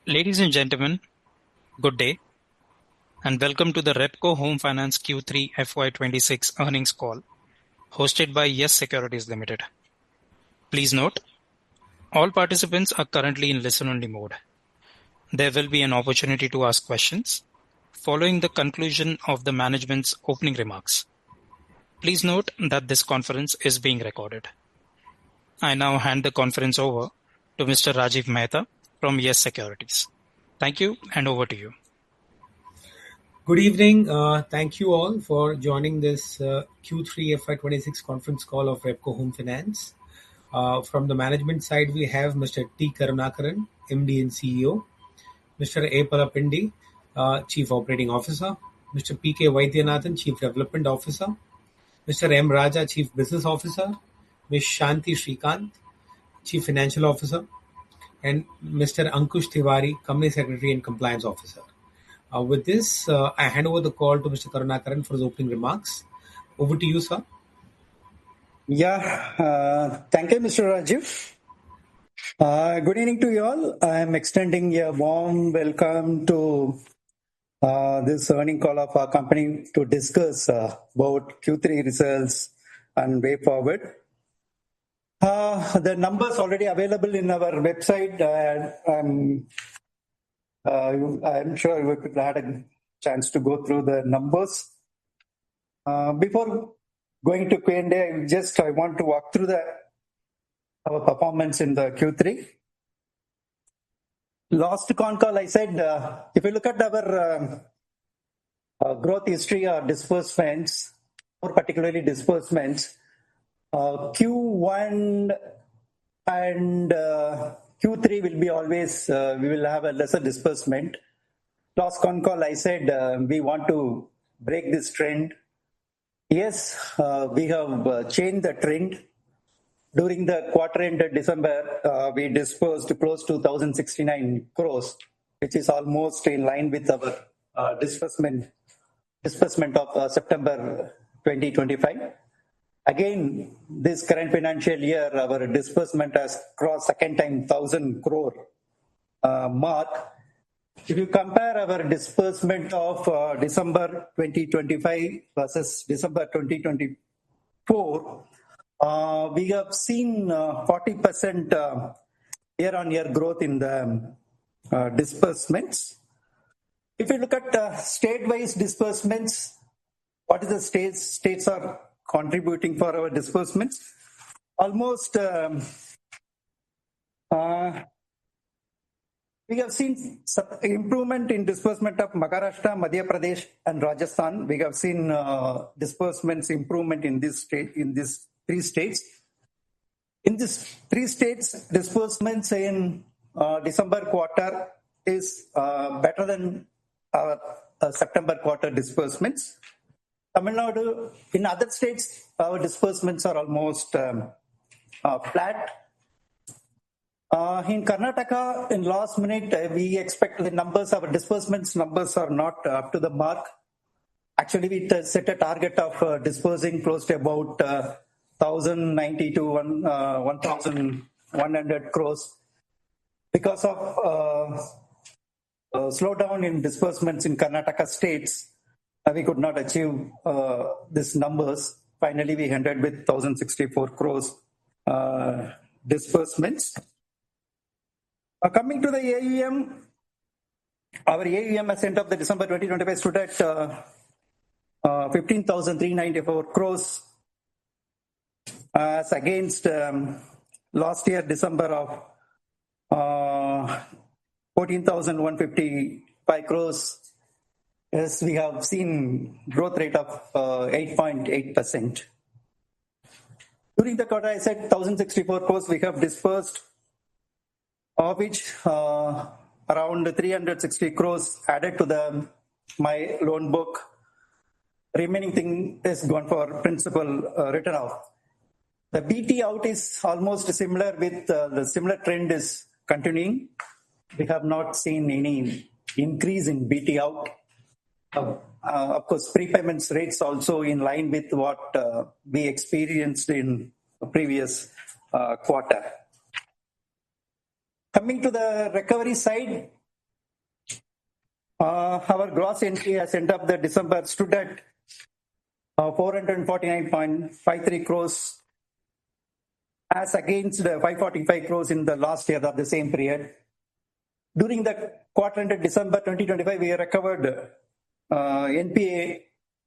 Ladies and gentlemen, good day, and welcome to the Repco Home Finance Q3 FY26 earnings call, hosted by Yes Securities Limited. Please note, all participants are currently in listen-only mode. There will be an opportunity to ask questions following the conclusion of the management's opening remarks. Please note that this conference is being recorded. I now hand the conference over to Mr. Rajiv Mehta from Yes Securities. Thank you, and over to you. Good evening. Thank you all for joining this Q3 FY26 conference call of Repco Home Finance. From the management side, we have Mr. T. Karunakaran, MD and CEO, Mr. A. Palapindi, Chief Operating Officer, Mr. P. K. Vaidyanathan, Chief Development Officer, Mr. M. Raja, Chief Business Officer, Ms. Shanti Shrikant, Chief Financial Officer, and Mr. Ankush Tiwari, Company Secretary and Compliance Officer. With this, I hand over the call to Mr. Karunakaran for his opening remarks. Over to you, sir. Thank you, Mr. Rajiv. Good evening to you all. I am extending a warm welcome to this earning call of our company to discuss about Q3 results and way forward. The numbers already available in our website. I'm sure we could have had a chance to go through the numbers. Before going to Q&A, I want to walk through our performance in the Q3. Last Concall, I said, if you look at our growth history or disbursements, more particularly disbursements, Q1 and Q3 will be always, we will have a lesser disbursement. Last Concall, I said, we want to break this trend. Yes, we have changed the trend. During the quarter ended December, we disbursed close to 1,069 crores, which is almost in line with our disbursement of September 2025. Again, this current financial year, our disbursement has crossed second time 1,000 crore mark. If you compare our disbursement of December 2025 versus December 2024, we have seen 40% year-on-year growth in the disbursements. If you look at state-wise disbursements, what is the states are contributing for our disbursements? Almost we have seen improvement in disbursement of Maharashtra, Madhya Pradesh, and Rajasthan. We have seen disbursements improvement in these three states. In these three states, disbursements in December quarter is better than our September quarter disbursements. Tamil Nadu, in other states, our disbursements are almost flat. In Karnataka, in last minute, we expect the numbers, our disbursements numbers are not up to the mark. Actually, we set a target of disbursing close to about 1,090 to 1,100 crores. Because of slowdown in disbursements in Karnataka states, we could not achieve these numbers. Finally, we ended with 1,064 crores disbursements. Coming to the AUM, our AUM as end of the December 2025 stood at 15,394 crores as against last year December of 14,155 crores. Yes, we have seen growth rate of 8.8%. During the quarter, I said 1,064 crores we have disbursed, of which around 360 crores added to my loan book. Remaining thing is gone for principal written off. The BT out is almost similar with the similar trend is continuing. We have not seen any increase in BT out. Of course, prepayments rates also in line with what we experienced in the previous quarter. Coming to the recovery side, Our gross NPA as end of the December stood at 449.53 crores as against 545 crores in the last year of the same period. During the quarter ended December 2025, we recovered NPA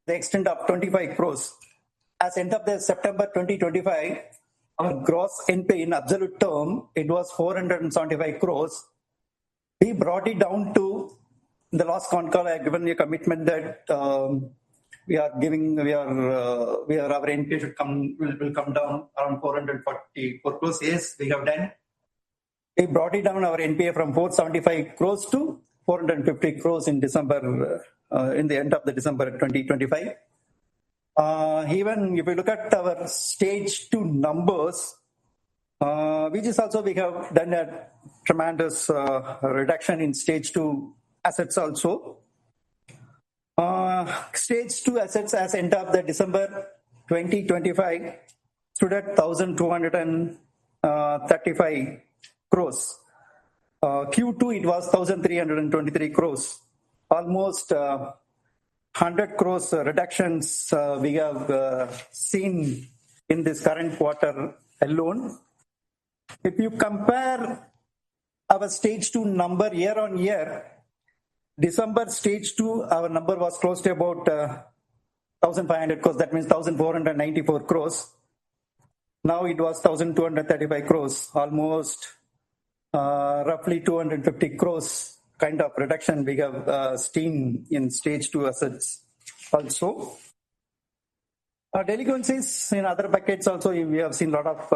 the extent of 25 crores. As end of the September 2025, our gross NPA in absolute term, it was 475 crores. We brought it down to the last Concall. I have given a commitment that our NPA will come down around 444 crores. Yes, we have done. We brought it down our NPA from 475 crores to 450 crores in December, in the end of the December 2025. Even if we look at our stage 2 numbers, which is also we have done a tremendous reduction in stage 2 assets also. Stage 2 assets as end of the December 2025 stood at 1,235 crores. Q2 it was 1,323 crores. Almost 100 crores reductions we have seen in this current quarter alone. If you compare our stage 2 number year on year, December stage 2, our number was close to about 1,500 crores. That means 1,494 crores. Now it was 1,235 crores, almost roughly 250 crores kind of reduction we have seen in stage 2 assets also. Delinquencies in other buckets also, we have seen a lot of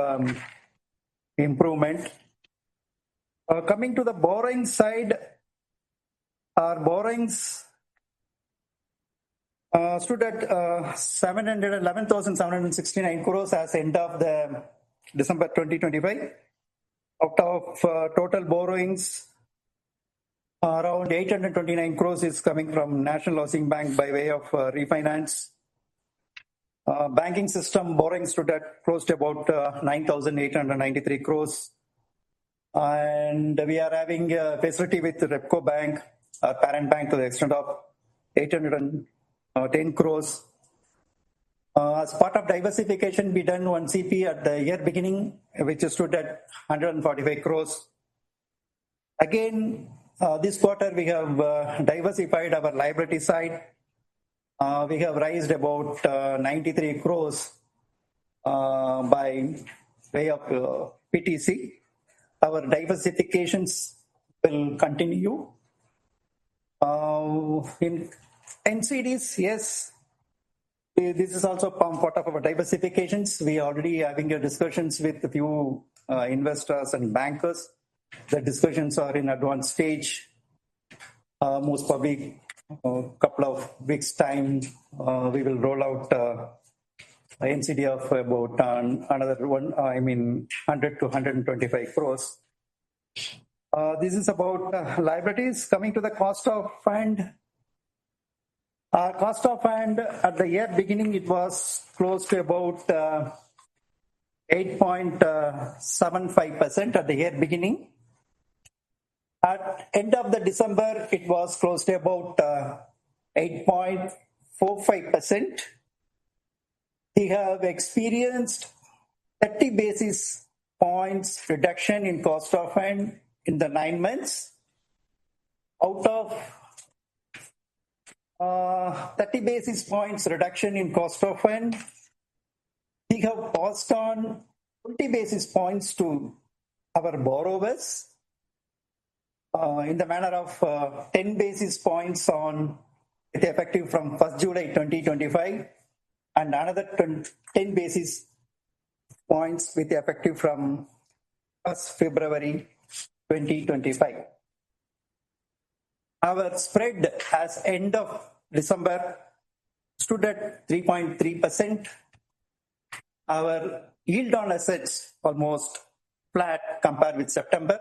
improvement. Coming to the borrowing side, our borrowings stood at 11,769 crores as end of the December 2025. Out of total borrowings, around 829 crores is coming from National Housing Bank by way of refinance. Banking system borrowing stood at close to about 9,893 crores. And we are having a facility with Repco Bank, our parent bank, to the extent of 810 crores. As part of diversification, we done one CP at the year beginning, which stood at 145 crores. Again, this quarter we have diversified our liability side. We have raised about 93 crores by way of PTC. Our diversifications will continue. In NCDs, yes, this is also part of our diversifications. We are already having discussions with a few investors and bankers. The discussions are in advanced stage. Most probably a couple of weeks time, we will roll out NCD of about another 100 to 125 crores. This is about liabilities. Coming to the cost of fund. Our cost of fund at the year beginning, it was close to about 8.75% at the year beginning. At end of the December, it was close to about 8.45%. We have experienced 30 basis points reduction in cost of fund in the 9 months. Out of 30 basis points reduction in cost of fund, we have passed on 20 basis points to our borrowers in the manner of 10 basis points on with effective from 1st July 2025 and another 10 basis points with effective from 1st February 2025. Our spread as end of December stood at 3.3%. Our yield on assets almost flat compared with September.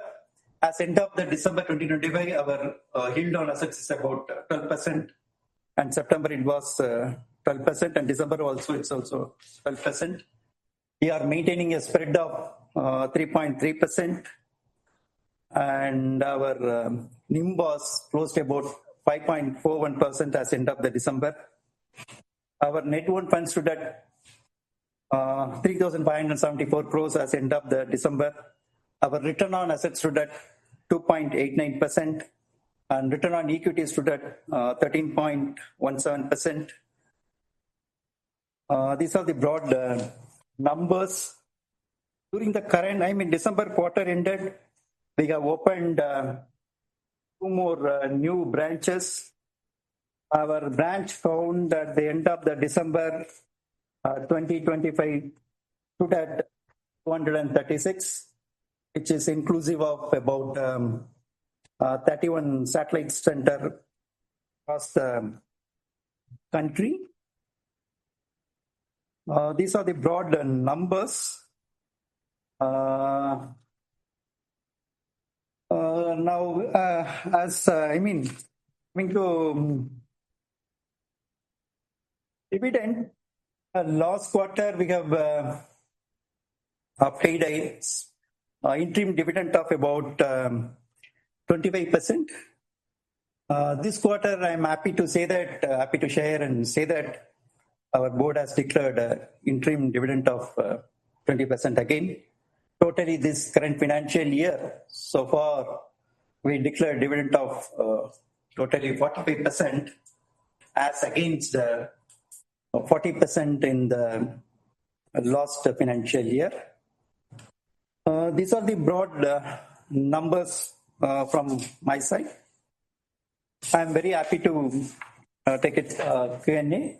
As end of the December 2025, our yield on assets is about 12%, and September it was 12%, and December also it's also 12%. We are maintaining a spread of 3.3%, and our NIM was close to about 5.41% as end of the December. Our net owned funds stood at 3,574 crores as end of the December. Our return on assets stood at 2.89%, and return on equity stood at 13.17%. These are the broad numbers. During the current, December quarter ended, we have opened 2 more new branches. Our branch count at the end of the December 2025 stood at 236, which is inclusive of about 31 satellite center across the country. These are the broad numbers. Coming to dividend, last quarter we have paid a interim dividend of about 25%. This quarter, I'm happy to share and say that our board has declared an interim dividend of 20% again. Totally, this current financial year, so far, we declared dividend of totally 45%, as against 40% in the last financial year. These are the broad numbers from my side. I'm very happy to take it Q&A.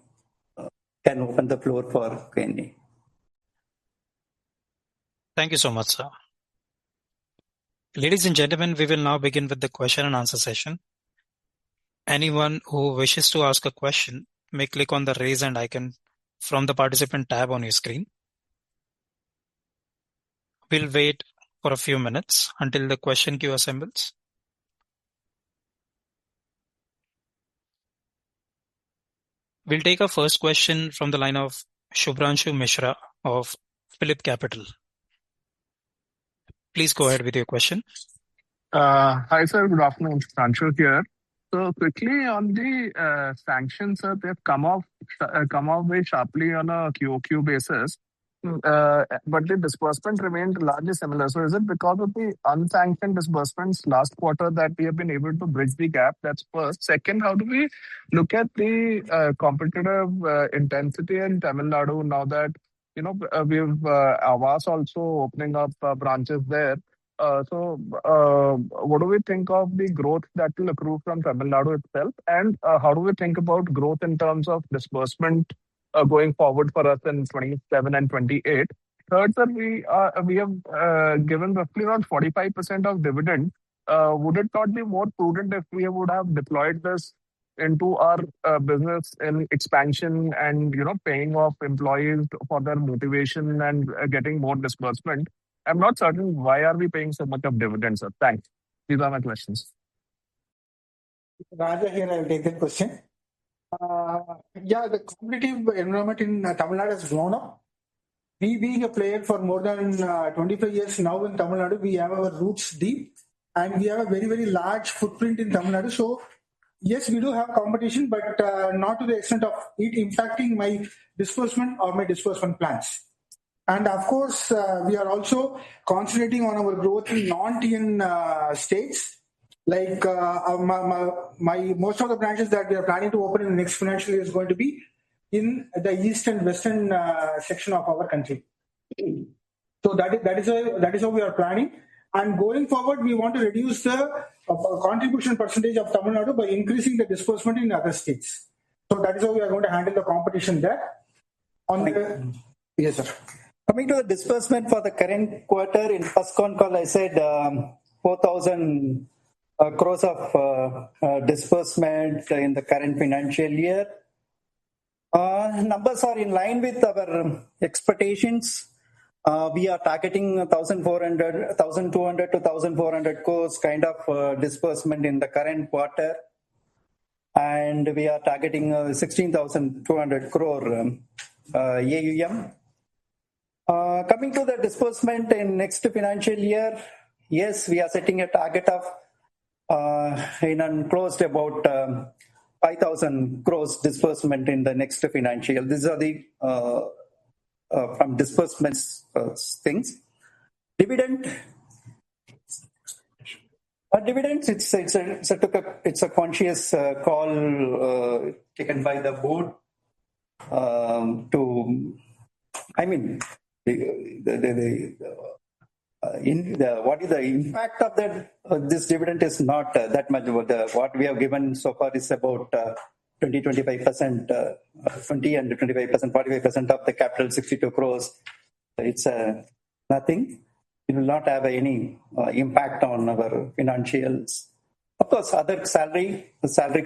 Can open the floor for Q&A. Thank you so much, sir. Ladies and gentlemen, we will now begin with the question and answer session. Anyone who wishes to ask a question may click on the raise hand icon from the participant tab on your screen. We'll wait for a few minutes until the question queue assembles. We'll take our first question from the line of Shubhranshu Mishra of Phillip Capital. Please go ahead with your question. Hi, sir. Good afternoon. Shubhranshu here. So quickly on the sanctions, sir, they've come off very sharply on a QOQ basis. But the disbursement remained largely similar. So is it because of the unsanctioned disbursements last quarter that we have been able to bridge the gap? That's first. Second, how do we look at the competitive intensity in Tamil Nadu now that we've Awas also opening up branches there? So what do we think of the growth that will accrue from Tamil Nadu itself? And how do we think about growth in terms of disbursement going forward for us in 27 and 28? Third, sir, we have given roughly around 45% of dividend. Would it not be more prudent if we would have deployed this into our business in expansion and paying off employees for their motivation and getting more disbursement? I'm not certain why are we paying so much of dividends, sir. Thanks. These are my questions. Raja here, I will take that question. The competitive environment in Tamil Nadu has grown up. We being a player for more than 25 years now in Tamil Nadu, we have our roots deep and we have a very, very large footprint in Tamil Nadu. So yes, we do have competition, but not to the extent of it impacting my disbursement or my disbursement plans. And of course, we are also concentrating on our growth in non-TN states. Like most of the branches that we are planning to open in the next financial year is going to be in the east and western section of our country. So that is how we are planning. And going forward, we want to reduce the contribution percentage of Tamil Nadu by increasing the disbursement in other states. So that is how we are going to handle the competition there. Yes, sir. Coming to the disbursement for the current quarter, in first Concall, I said 4,000 crores of disbursement in the current financial year. Numbers are in line with our expectations. We are targeting 1,200 to 1,400 crores kind of disbursement in the current quarter. And we are targeting 16,200 crore AUM. Coming to the disbursement in next financial year, yes, we are setting a target of and closed about 5,000 crores disbursement in the next financial. These are the from disbursements things. Dividends, it's a conscious call taken by the board to, I mean, what is the impact of that? This dividend is not that much. What we have given so far is about 20-25%, 20 and 25%, 45% of the capital, 62 crores. It's nothing. It will not have any impact on our financials. Of course, other salary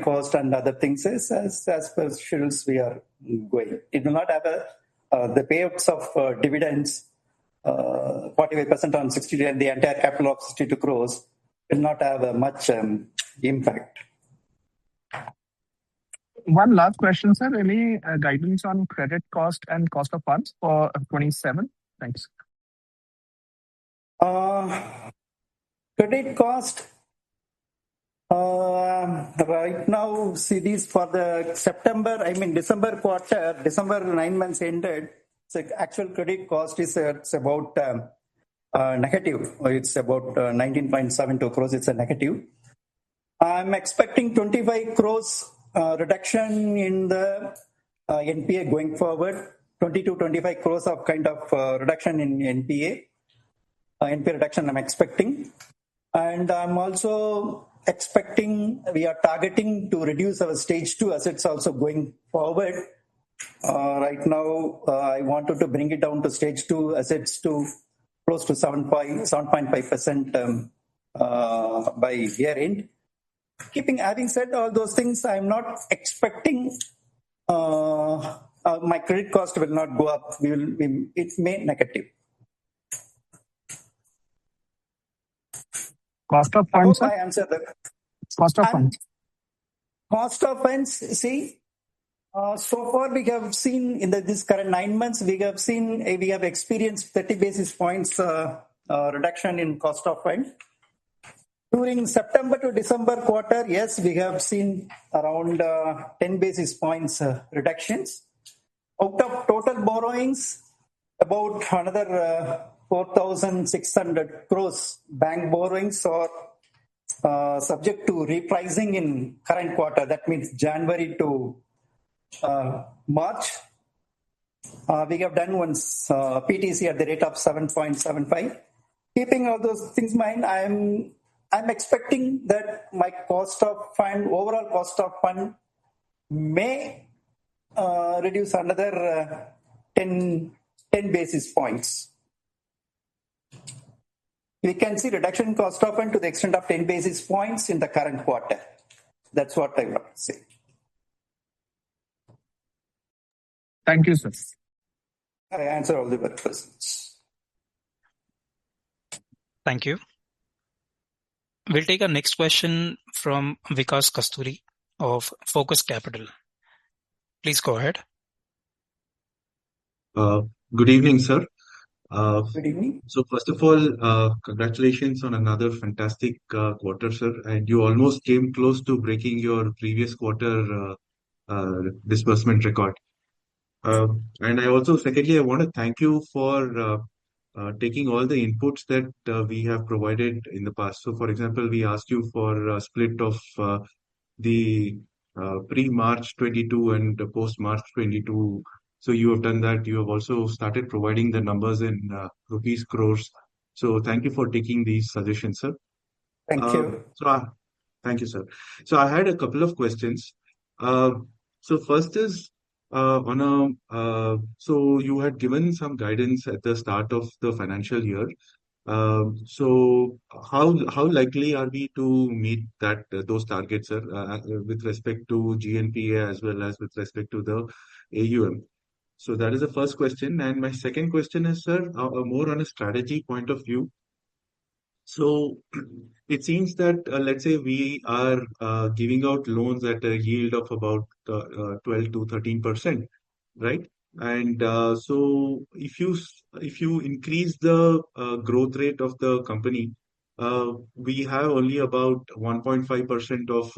cost and other things is as per schedules we are going. It will not have the payouts of dividends. 45% on 60 and the entire capital of 62 crores will not have much impact. One last question, sir. Any guidance on credit cost and cost of funds for 27? Thanks. Credit cost, right now, CDs for the December quarter, December 9 months ended, so actual credit cost is it's about negative. It's about 19.72 crores. It's a negative. I'm expecting 25 crores reduction in the NPA going forward. 20-25 crores of kind of reduction in NPA. NPA reduction I'm expecting. And I'm also expecting, we are targeting to reduce our stage 2 assets also going forward. Right now, I wanted to bring it down to stage 2 assets to close to 7.5% by year end. Having said all those things, I'm not expecting my credit cost will not go up. It may negative. Cost of funds, I answered that. Cost of funds. Cost of funds, see, so far we have seen in this current 9 months, we have experienced 30 basis points reduction in cost of funds. During September to December quarter, yes, we have seen around 10 basis points reductions. Out of total borrowings, about another 4,600 crores bank borrowings are subject to repricing in current quarter. That means January to March. We have done once PTC at the rate of 7.75. Keeping all those things in mind, I'm expecting that my overall cost of fund may reduce another 10 basis points. We can see reduction in cost of fund to the extent of 10 basis points in the current quarter. That's what I want to say. Thank you, sir. I answer all the questions. Thank you. We'll take our next question from Vikas Kasturi of Focus Capital. Please go ahead. Good evening, sir. Good evening. So first of all, congratulations on another fantastic quarter, sir. And you almost came close to breaking your previous quarter disbursement record. And I also, secondly, I want to thank you for taking all the inputs that we have provided in the past. So, for example, we asked you for a split of the pre-March 22 and post-March 22. So you have done that. You have also started providing the numbers in rupees crores. So thank you for taking these suggestions, sir. Thank you. Thank you, sir. So I had a couple of questions. So first is so you had given some guidance at the start of the financial year. So how likely are we to meet those targets, sir, with respect to GNPA as well as with respect to the AUM? So that is the first question. And my second question is, sir, more on a strategy point of view. So it seems that, let's say we are giving out loans at a yield of about 12 to 13%, right? And so if you increase the growth rate of the company we have only about 1.5% of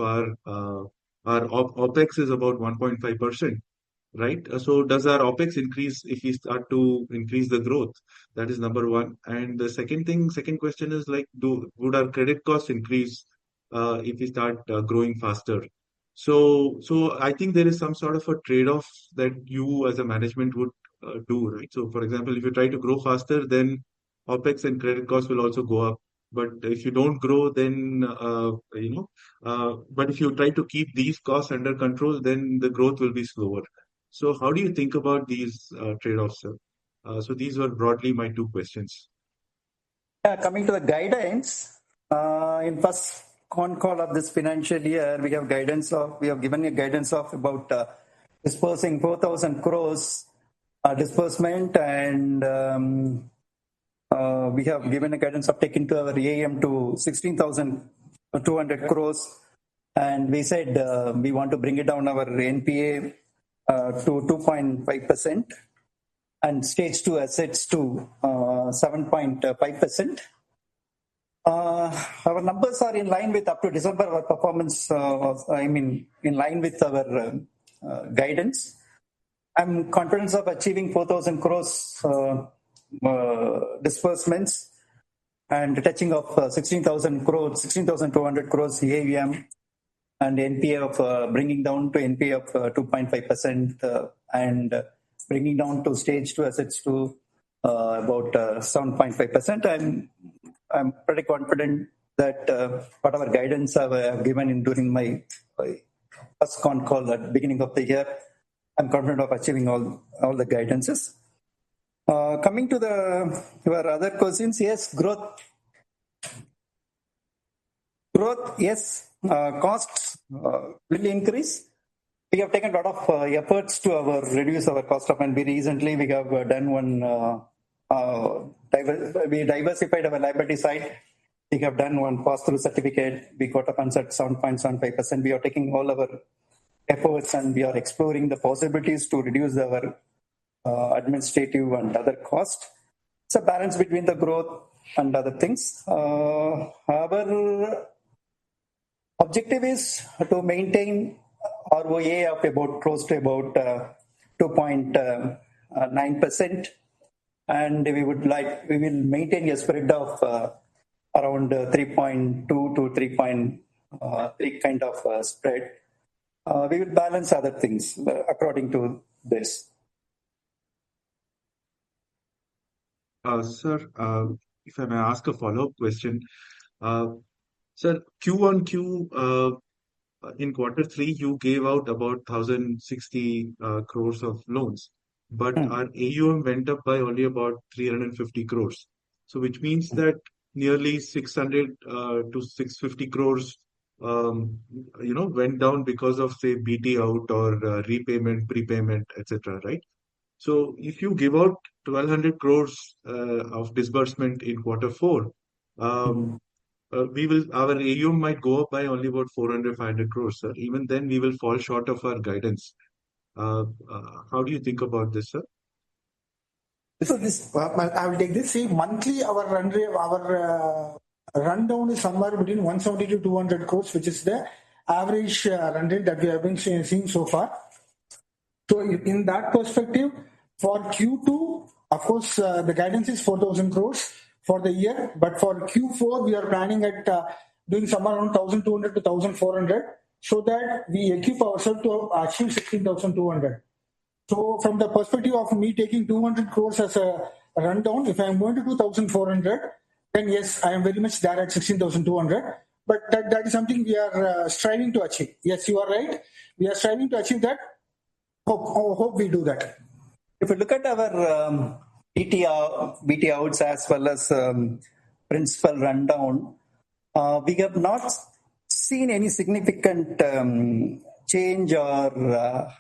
our OPEX is about 1.5%, right? So does our OPEX increase if we start to increase the growth? That is number one. And the second question is like, would our credit costs increase if we start growing faster? So I think there is some sort of a trade-off that you as a management would do, right? So for example, if you try to grow faster, then OPEX and credit costs will also go up. But if you don't grow, then but if you try to keep these costs under control, then the growth will be slower. So how do you think about these trade-offs, sir? So these were broadly my two questions. Coming to the guidance, in first con call of this financial year, we have given a guidance of about dispersing 4,000 crores disbursement, and we have given a guidance of taking to our AUM to 16,200 crores, and we said we want to bring it down our NPA to 2.5% and stage 2 assets to 7.5%. Our numbers are in line with up to December. Our performance, in line with our guidance. I'm confident of achieving 4,000 crores disbursements and touching of 16,200 crores AUM, and NPA of bringing down to NPA of 2.5% and bringing down to stage 2 assets to about 7.5%. I'm pretty confident that whatever guidance I've given during my first con call at the beginning of the year, I'm confident of achieving all the guidances. Coming to your other questions, yes, growth, yes, costs will increase. We have taken a lot of efforts to reduce our cost of funds. Recently, we have done one. We diversified our liability side. We have done one pass-through certificate. We got a funds at 7.75%. We are taking all our efforts and we are exploring the possibilities to reduce our administrative and other costs. It's a balance between the growth and other things. Our objective is to maintain ROA of close to about 2.9%, and we will maintain a spread of around 3.2 to 3.3 kind of spread. We will balance other things according to this. Sir, if I may ask a follow-up question. Sir, Q on Q, in Q3, you gave out about 1,060 crores of loans, but our AUM went up by only about 350 crores. So which means that nearly 600 to 650 crores, went down because of, say, BT out or repayment, prepayment, etc., right? So if you give out 1,200 crores of disbursement in Q4, our AUM might go up by only about 400, 500 crores, sir. Even then, we will fall short of our guidance. How do you think about this, sir? So I will take this. See, monthly our rundown is somewhere between 170 to 200 crores, which is the average run rate that we have been seeing so far. So in that perspective, for Q2, of course, the guidance is 4,000 crores for the year, but for Q4, we are planning at doing somewhere around 1,200 to 1,400, so that we equip ourselves to achieve 16,200. So from the perspective of me taking 200 crores as a rundown, if I am going to do 1,400, then yes, I am very much there at 16,200. But that is something we are striving to achieve. Yes, you are right. We are striving to achieve that. Hope we do that. If you look at our BT outs as well as principal rundown, we have not seen any significant change or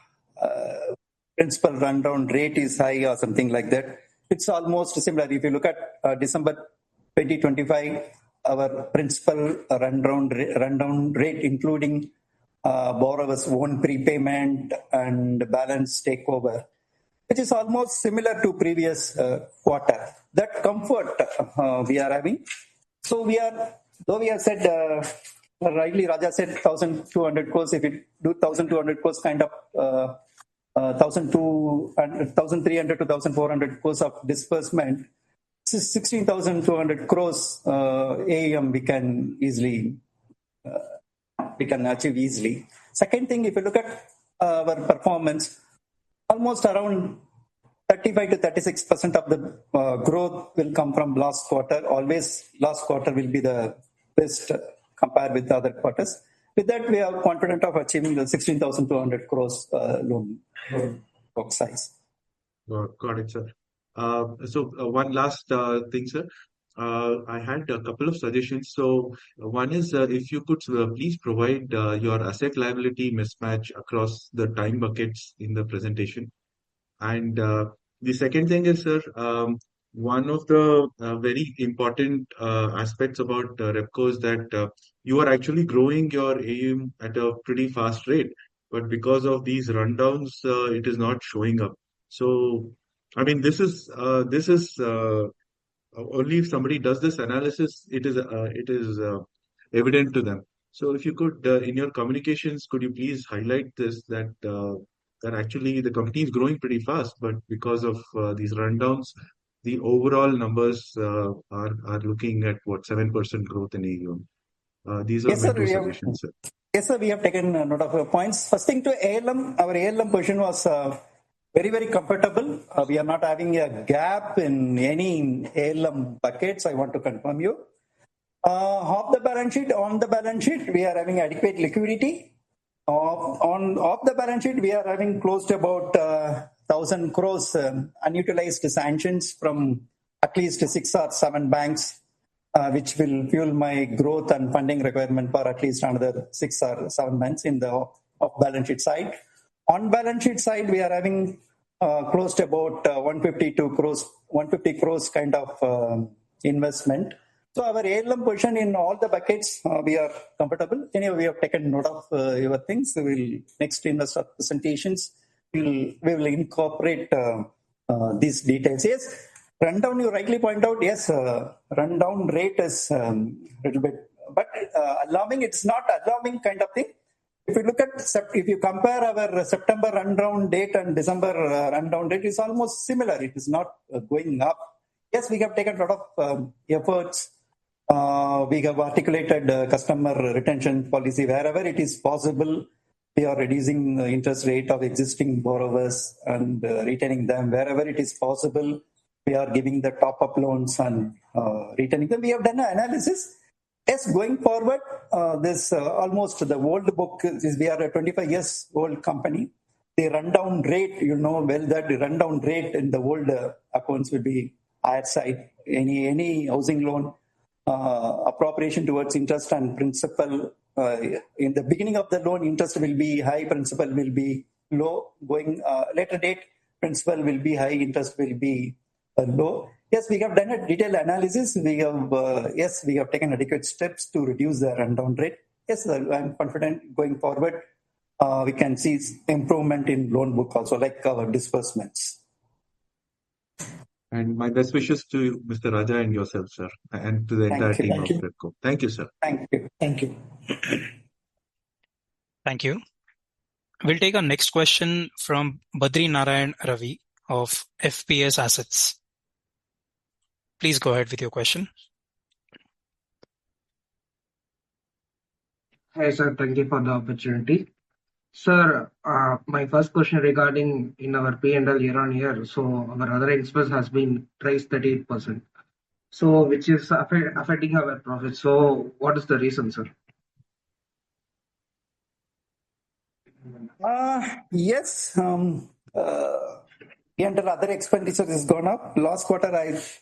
principal rundown rate is high or something like that. It's almost similar. If you look at December 2025, our principal rundown rate, including borrower's own prepayment and balance takeover, which is almost similar to previous quarter. That comfort we are having. So though we have said, rightly Raja said 1,200 crores, if we do 1,200 crores kind of 1,300 to 1,400 crores of disbursement, 16,200 crores AUM we can achieve easily. Second thing, if you look at our performance, almost around 35 to 36% of the growth will come from last quarter. Always last quarter will be the best compared with the other quarters. With that, we are confident of achieving the 16,200 crores loan book size. Got it, sir. One last thing, sir. I had a couple of suggestions. So one is if you could please provide your asset liability mismatch across the time buckets in the presentation. And the second thing is, sir, one of the very important aspects about Repco is that you are actually growing your AUM at a pretty fast rate, but because of these rundowns, it is not showing up. So, I mean, this is only if somebody does this analysis, it is evident to them. So if you could, in your communications, could you please highlight this, that actually the company is growing pretty fast, but because of these rundowns, the overall numbers are looking at what, 7% growth in AUM. These are Yes, my sir, two suggestions, sir. Yes, sir, we have taken note of your points. First thing to ALM, our ALM position was very, very comfortable. We are not having a gap in any ALM buckets, I want to confirm you. On the balance sheet, we are having adequate liquidity. Off the balance sheet, we are having close to about 1,000 crores unutilized sanctions from at least 6 or 7 banks, which will fuel my growth and funding requirement for at least another 6 or 7 months in the off-balance sheet side. On balance sheet side, we are having close to about 150 crores kind of investment. So our ALM position in all the buckets, we are comfortable. Anyway, we have taken note of your things. We will next investor presentations, we will incorporate these details. Yes. Rundown, you rightly point out, yes, rundown rate is a little bit, but alarming, it's not alarming kind of thing. If you look at, if you compare our September rundown date and December rundown date, it's almost similar. It is not going up. Yes, we have taken a lot of efforts. We have articulated customer retention policy wherever it is possible. We are reducing the interest rate of existing borrowers and retaining them wherever it is possible. We are giving the top-up loans and retaining them. We have done an analysis. Yes, going forward, this almost the old book is, we are a 25 years old company. The rundown rate, you know well that the rundown rate in the old accounts will be higher side. Any housing loan appropriation towards interest and principal. In the beginning of the loan, interest will be high, principal will be low. Going later date, principal will be high, interest will be low. Yes, we have done a detailed analysis. We have taken adequate steps to reduce the rundown rate. Yes, I'm confident going forward. We can see improvement in loan book also, like our disbursements. And my best wishes to Mr. Raja and yourself, sir, and to the entire team of Repco. Thank you, sir. Thank you. Thank you. Thank you. We'll take our next question from Badri Narayan Ravi of FPS Assets. Please go ahead with your question. Hi, sir. Thank you for the opportunity. Sir, my first question regarding in our P&L year on year. So our other expense has been raised 38%. So which is affecting our profit. So what is the reason, sir? Yes. Under other expenditure has gone up. Last quarter,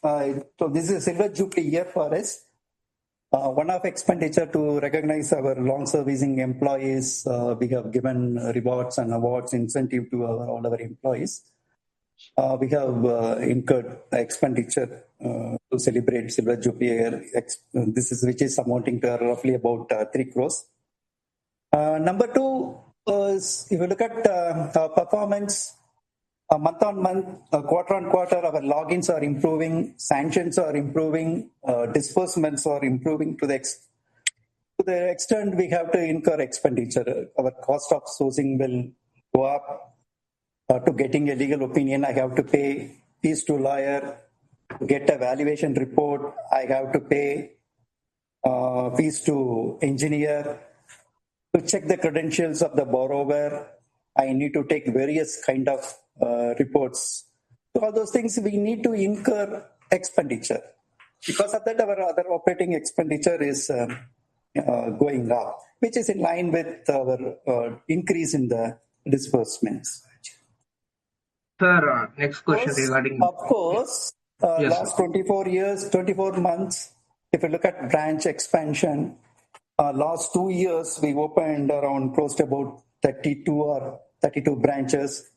so this is a silver jubilee year for us. One-off expenditure to recognize our long-servicing employees. We have given rewards and awards, incentive to all our employees. We have incurred expenditure to celebrate silver jubilee year. Which is amounting to roughly about 3 crores. Number two is, if you look at our performance, month on month, quarter on quarter, our logins are improving, sanctions are improving, disbursements are improving to the extent we have to incur expenditure. Our cost of sourcing will go up. To getting a legal opinion, I have to pay fees to lawyer. To get a valuation report, I have to pay fees to engineer. To check the credentials of the borrower, I need to take various kind of reports. So all those things we need to incur expenditure. Because of that, our other operating expenditure is going up, which is in line with our increase in the disbursements. Sir, next question regarding... Of course, Yes, last 24 months, if you look at branch expansion, last 2 years, we opened around close to about 32 branches,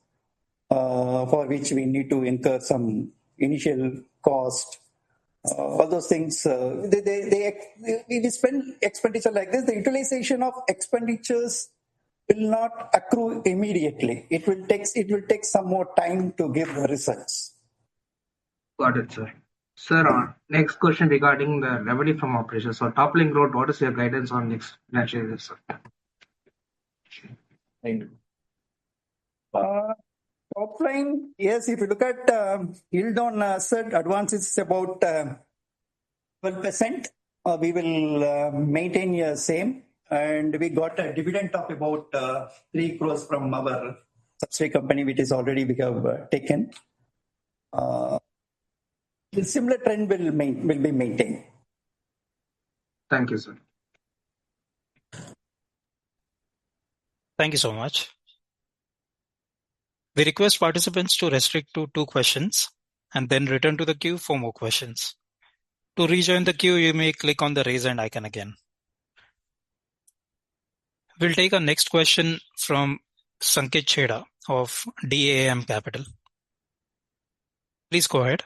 for which we need to incur some initial cost. All those things, we spend expenditure like this. The utilization of expenditures will not accrue immediately. It will take some more time to give the results. Got it, sir. Sir, next question regarding the revenue from operations. So top line growth, what is your guidance on next financial year, sir? Top line, yes, if you look at yield on asset advance, it's about 12%. We will maintain the same. And we got a dividend of about 3 crores from our subsidiary company, which is already we have taken. The similar trend will be maintained. Thank you, sir. Thank you so much. We request participants to restrict to 2 questions and then return to the queue for more questions. To rejoin the queue, you may click on the raise hand icon again. We'll take our next question from Sanket Chheda of DAM Capital. Please go ahead.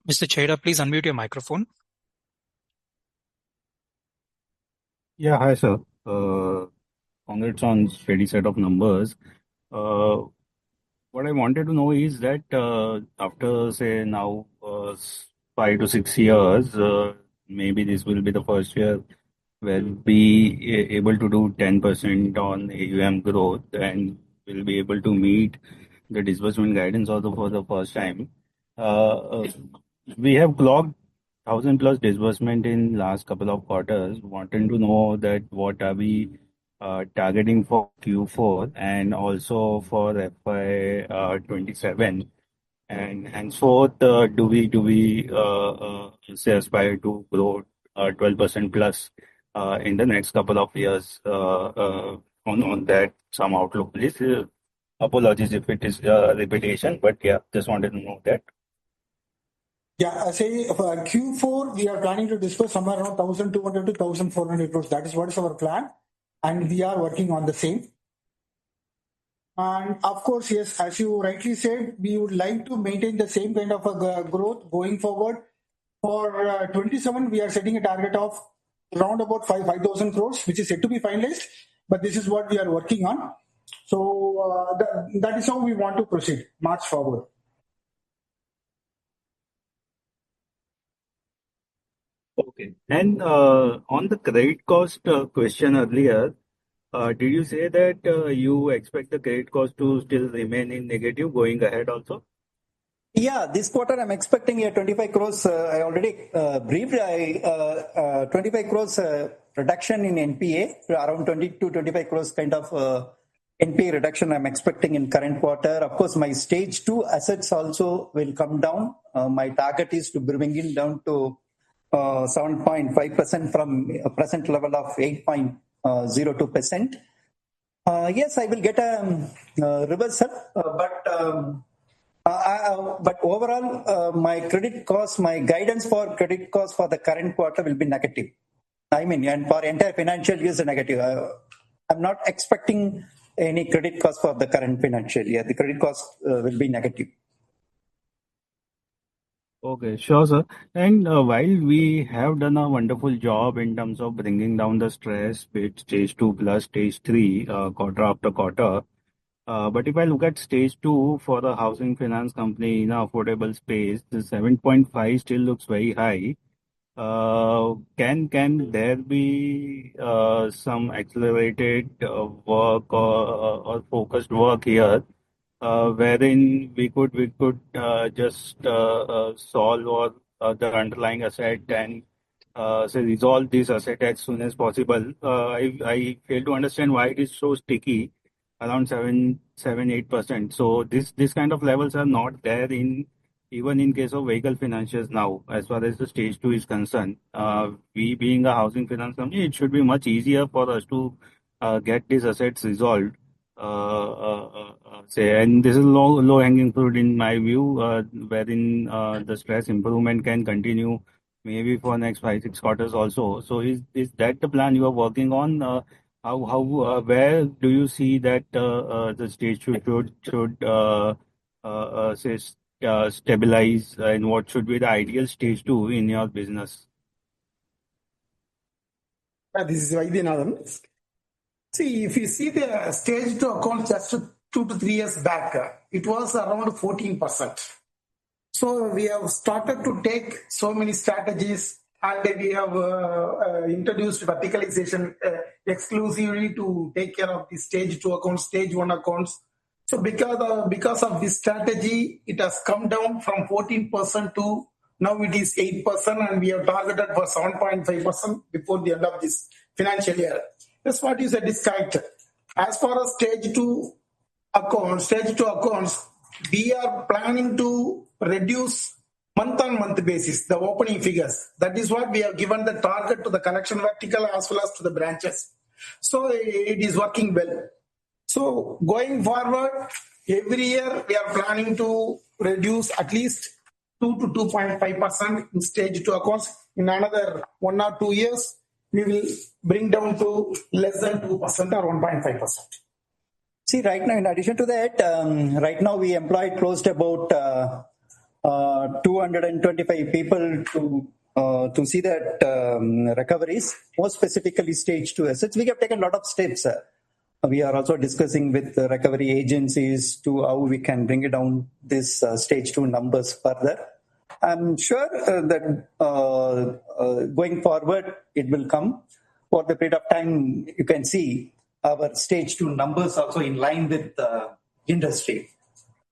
Mr. Chheda, please unmute your microphone. Yeah, hi, sir. Congrats on steady set of numbers. What I wanted to know is that after, say, now 5 to 6 years, maybe this will be the first year where we'll be able to do 10% on AUM growth and we'll be able to meet the disbursement guidance also for the first time. We have clocked 1,000 plus disbursement in last couple of quarters. Wanted to know that what are we targeting for Q4 and also for FY27, and henceforth do we say aspire to grow 12% plus in the next couple of years on that some outlook, please. Apologies if it is repetition, but yeah, just wanted to know that. Yeah, I say for Q4, we are planning to disperse somewhere around 1,200 to 1,400 crores. That is what is our plan. And we are working on the same. And of course, yes, as you rightly said, we would like to maintain the same kind of a growth going forward. For 27, we are setting a target of around about 5,000 crores, which is yet to be finalized. But this is what we are working on. So that is how we want to proceed, march forward. Okay. And on the credit cost question earlier, did you say that you expect the credit cost to still remain in negative going ahead also? Yeah, this quarter I'm expecting a 25 crores. I already briefed. 25 crores reduction in NPA, around 20 to 25 crores kind of NPA reduction I'm expecting in current quarter. Of course, my stage 2 assets also will come down. My target is to bring it down to 7.5% from a present level of 8.02%. Yes, I will get a reversal, but overall, my credit cost, my guidance for credit cost for the current quarter will be negative. I mean, and for entire financial year is a negative. I'm not expecting any credit cost for the current financial year. The credit cost will be negative. Okay, sure, sir. And while we have done a wonderful job in terms of bringing down the stress with stage 2 plus stage 3 quarter after quarter, but if I look at stage 2 for the housing finance company in a affordable space, the 7.5 still looks very high. Can there be some accelerated work or focused work here, wherein we could just solve or the underlying asset and say resolve this asset as soon as possible? I fail to understand why it is so sticky, around 8%. So this kind of levels are not there in even in case of vehicle financiers now, as far as the stage 2 is concerned. We being a housing finance company, it should be much easier for us to get these assets resolved. Say, and this is low hanging fruit in my view, wherein the stress improvement can continue maybe for next 5-6 quarters also. So is that the plan you are working on? Where do you see that the stage should say stabilize, and what should be the ideal stage 2 in your business? This is Vaidyanathan. See, if you see the stage 2 account just 2 to 3 years back, it was around 14%. So we have started to take so many strategies, and we have introduced verticalization exclusively to take care of the stage 2 accounts, stage 1 accounts. So because of this strategy, it has come down from 14% to now it is 8%, and we have targeted for 7.5% before the end of this financial year. That's what is a discount. As far as stage 2 accounts, we are planning to reduce month-on-month basis, the opening figures. That is what we have given the target to the collection vertical as well as to the branches. So it is working well. So going forward, every year we are planning to reduce at least 2 to 2.5% in stage 2 accounts. In another 1 or 2 years, we will bring down to less than 2% or 1.5%. See, right now, in addition to that, right now we employed close to about 225 people to see that recoveries, more specifically stage 2 assets. We have taken a lot of steps. We are also discussing with the recovery agencies to how we can bring it down this stage 2 numbers further. I'm sure that going forward, it will come. For the period of time, you can see our stage 2 numbers also in line with the industry.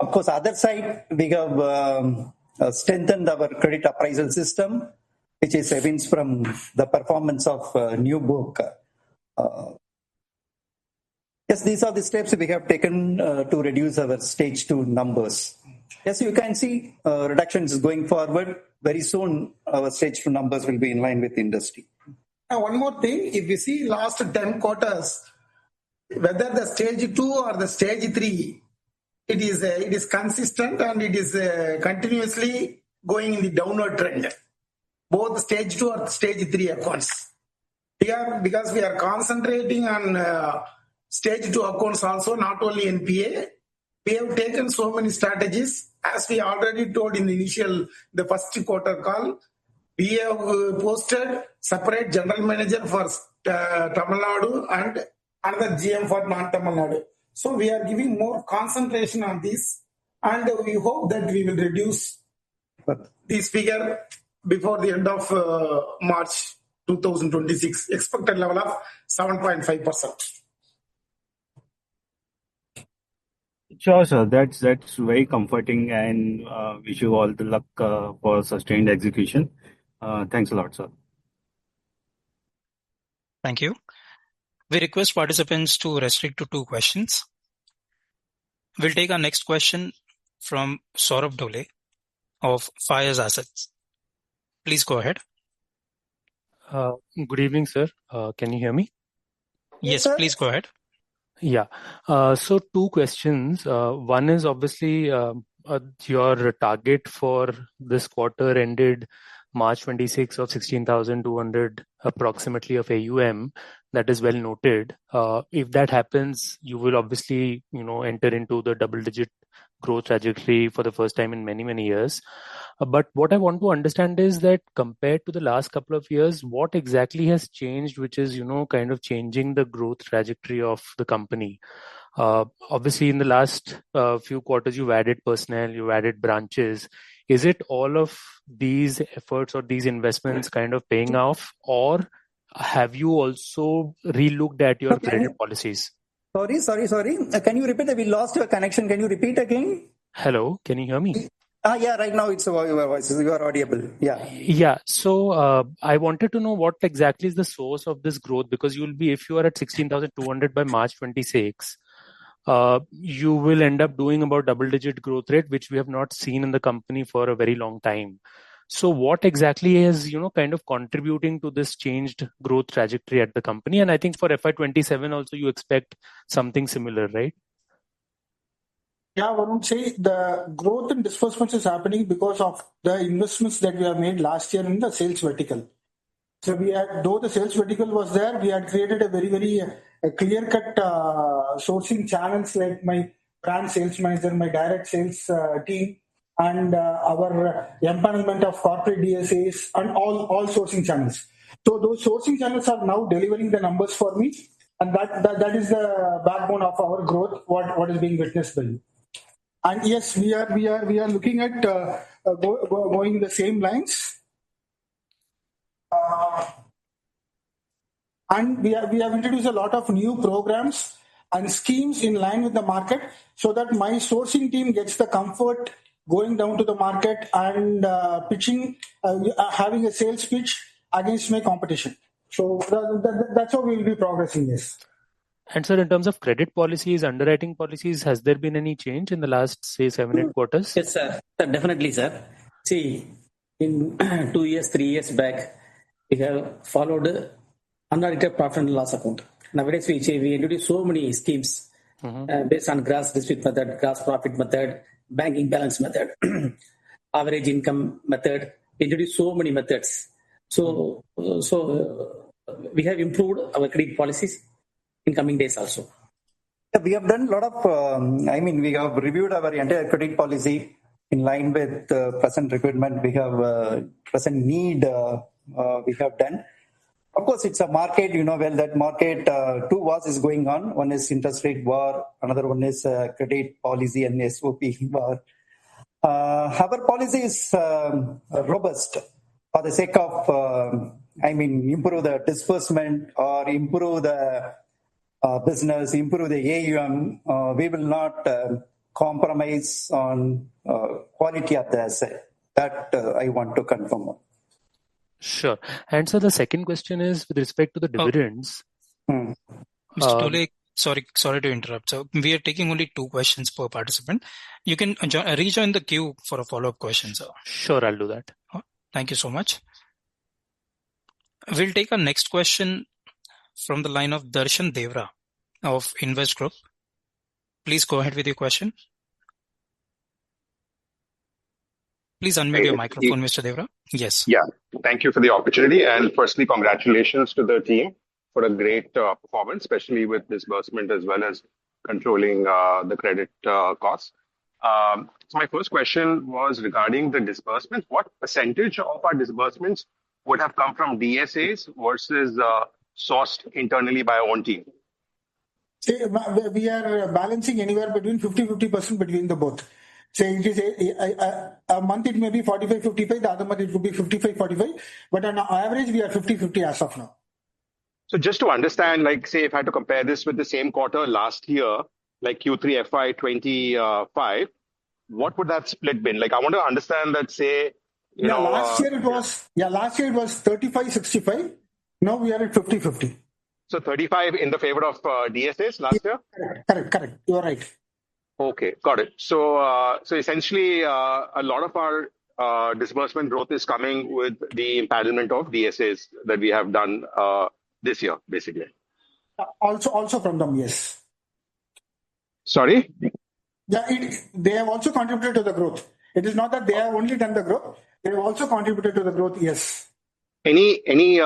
Of course, other side, we have strengthened our credit appraisal system, which is evinced from the performance of new book. Yes, these are the steps we have taken to reduce our stage 2 numbers. Yes, you can see reductions going forward. Very soon, our stage 2 numbers will be in line with industry. Now, one more thing, if you see last 10 quarters, whether the stage 2 or the stage 3, it is consistent and it is continuously going in the downward trend. Both stage 2 or stage 3 accounts. Because we are concentrating on stage 2 accounts also, not only NPA. We have taken so many strategies. As we already told in the first quarter call, we have posted separate general manager for Tamil Nadu and another GM for non-Tamil Nadu. So we are giving more concentration on this, and we hope that we will reduce this figure before the end of March 2026, expected level of 7.5%. Sure, sir. That's very comforting, and wish you all the luck for sustained execution. Thanks a lot, sir. Thank you. We request participants to restrict to 2 questions. We'll take our next question from Saurabh Dhole of Fires Assets. Please go ahead. Good evening, sir. Can you hear me? Yes, please go ahead. Yeah. So 2 questions. One is obviously your target for this quarter ended March 26 of 16,200 approximately of AUM. That is well noted. If that happens, you will obviously enter into the double-digit growth trajectory for the first time in many years. But what I want to understand is that compared to the last couple of years, what exactly has changed, which is, kind of changing the growth trajectory of the company? Obviously, in the last few quarters, you've added personnel, you've added branches. Is it all of these efforts or these investments kind of paying off, or have you also relooked at your credit policies? Sorry. Can you repeat? We lost your connection. Can you repeat again? Hello, can you hear me? Yeah, right now it's your voice. You are audible. Yeah. Yeah. So I wanted to know what exactly is the source of this growth, because if you are at 16,200 by March 26, you will end up doing about double-digit growth rate, which we have not seen in the company for a very long time. So what exactly is, kind of contributing to this changed growth trajectory at the company? And I think for FY27 also you expect something similar, right? Yeah, I would say the growth in disbursements is happening because of the investments that we have made last year in the sales vertical. So though the sales vertical was there, we had created a very clear-cut sourcing channels like my brand sales manager, my direct sales team, and our empanelment of corporate DSAs and all sourcing channels. So those sourcing channels are now delivering the numbers for me, and that is the backbone of our growth. What is being witnessed by you. And yes, we are looking at going the same lines. And we have introduced a lot of new programs and schemes in line with the market, so that my sourcing team gets the comfort going down to the market and pitching, having a sales pitch against my competition. So that's how we will be progressing this. And sir, in terms of credit policies, underwriting policies, has there been any change in the last, say, 7-8 quarters? Yes, sir. Definitely, sir. See, in 2 years, 3 years back, we have followed unaudited profit and loss account. Nowadays, we introduce so many schemes based on gross district method, gross profit method, banking balance method, average income method. We introduce so many methods. So we have improved our credit policies in coming days also. Yeah, we have done a lot of, we have reviewed our entire credit policy in line with present requirement. We have present need we have done. Of course, it's a market, that market, two wars is going on. One is interest rate war, another one is credit policy and SOP war. Our policy is robust for the sake of, improve the disbursement or improve the business, improve the AUM. We will not compromise on quality of the asset. That I want to confirm on. Sure. And so the second question is with respect to the dividends. Mr. Tole, sorry to interrupt. So we are taking only 2 questions per participant. You can rejoin the queue for a follow-up question, sir. Sure, I'll do that. Thank you so much. We'll take our next question from the line of Darshan Devra of Invest Group. Please go ahead with your question. Please unmute your microphone, Mr. Devra. Yes. Yeah. Thank you for the opportunity. And firstly, congratulations to the team for a great performance, especially with disbursement as well as controlling the credit costs. So my first question was regarding the disbursements. What percentage of our disbursements would have come from DSAs versus sourced internally by our own team? We are balancing anywhere between 50% between the both. So it is a month it may be 45-55, the other month it would be 55-45, but on average we are 50-50 as of now. So just to understand, like say if I had to compare this with the same quarter last year, like Q3 FY25, what would that split been? Like I want to understand that, say, last year it was 35-65. Now we are at 50-50. So 35 in the favor of DSAs last year? Correct. You are right. Okay, got it. So essentially, a lot of our disbursement growth is coming with the empanelment of DSAs that we have done this year, basically. Also from them, yes. Sorry? Yeah, they have also contributed to the growth. It is not that they have only done the growth; they have also contributed to the growth. Yes. Any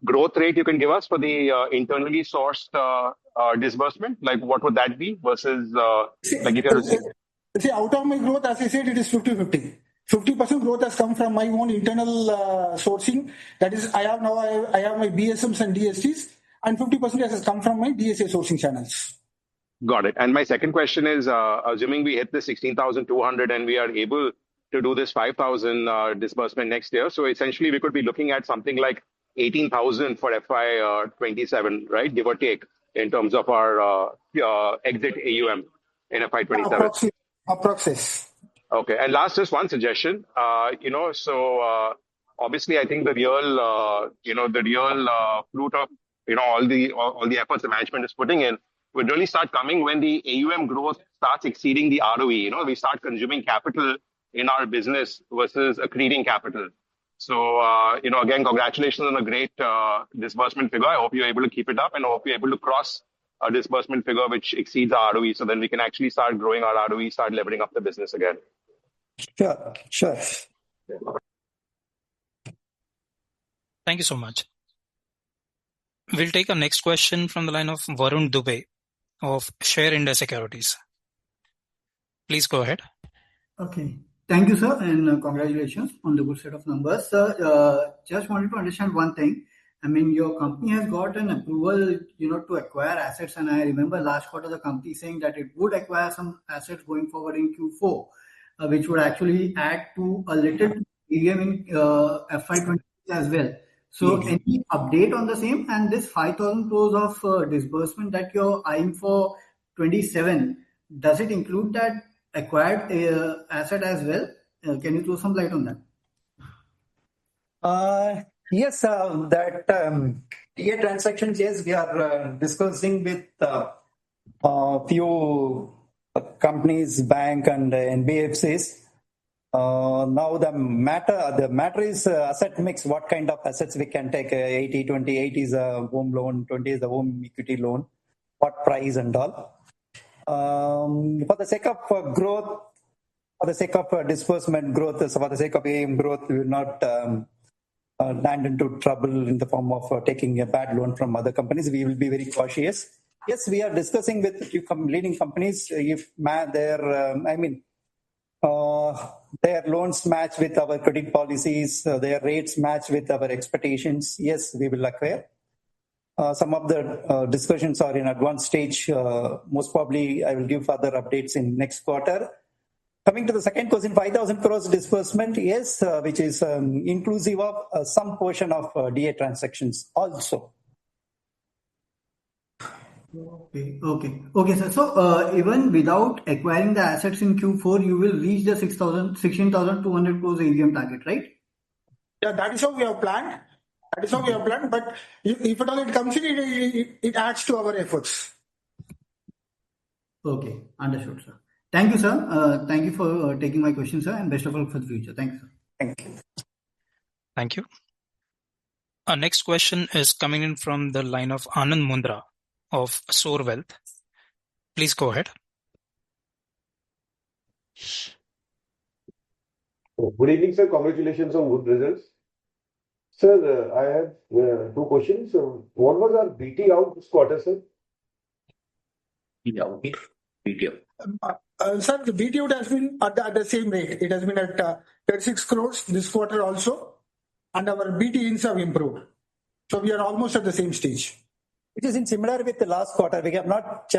growth rate you can give us for the internally sourced disbursement? Like what would that be versus like if you're See, out of my growth, as I said, it is 50-50. 50% growth has come from my own internal sourcing. That is, I have my BSMs and DSTs, and 50% has come from my DSA sourcing channels. Got it. And my second question is, assuming we hit the 16,200 and we are able to do this 5,000 disbursement next year, so essentially we could be looking at something like 18,000 for FY27, right? Give or take, in terms of our exit AUM in FY27. Approximately. Okay. And last, just one suggestion. Obviously, I think the real fruit of all the efforts the management is putting in would really start coming when the AUM growth starts exceeding the ROE. We start consuming capital in our business versus accreting capital. So, again, congratulations on a great disbursement figure. I hope you're able to keep it up, and I hope you're able to cross a disbursement figure which exceeds our ROE, so then we can actually start growing our ROE, start leveling up the business again. Sure. Thank you so much. We'll take our next question from the line of Varun Dubey of Share India Securities. Please go ahead. Okay. Thank you, sir, and congratulations on the good set of numbers. Sir, just wanted to understand one thing. I mean, your company has got an approval, to acquire assets, and I remember last quarter the company saying that it would acquire some assets going forward in Q4, which would actually add to a little AUM in FY20 as well. So, any update on the same? And this 5,000 crores of disbursement that you're eyeing for 27, does it include that acquired asset as well? Can you throw some light on that? Yes, that TA transactions, yes, we are discussing with a few companies, bank and NBFCs. Now the matter is asset mix, what kind of assets we can take, 80-20, 80 is a home loan, 20 is a home equity loan, what price and all. For the sake of growth, for the sake of disbursement growth, so for the sake of AUM growth, we will not land into trouble in the form of taking a bad loan from other companies. We will be very cautious. Yes, we are discussing with a few leading companies if their loans match with our credit policies, their rates match with our expectations. Yes, we will acquire. Some of the discussions are in advanced stage. Most probably, I will give further updates in next quarter. Coming to the second question, 5,000 crores disbursement, yes, which is inclusive of some portion of DA transactions also. Okay, sir. So, even without acquiring the assets in Q4, you will reach the 16,200 crores AUM target, right? Yeah, that is how we have planned. But if at all it comes in, it adds to our efforts. Okay, understood, sir. Thank you, sir. Thank you for taking my question, sir, and best of luck for the future. Thank you, sir. Thank you. Thank you. Our next question is coming in from the line of Anand Mundra of Soar Wealth. Please go ahead. Good evening, sir. Congratulations on good results. Sir, I have two questions. What was our BT out this quarter, sir? BT out. Sir, the BT out has been at the same rate. It has been at 36 crores this quarter also, and our BT ins have improved. So we are almost at the same stage. It is in similar with the last quarter. We have not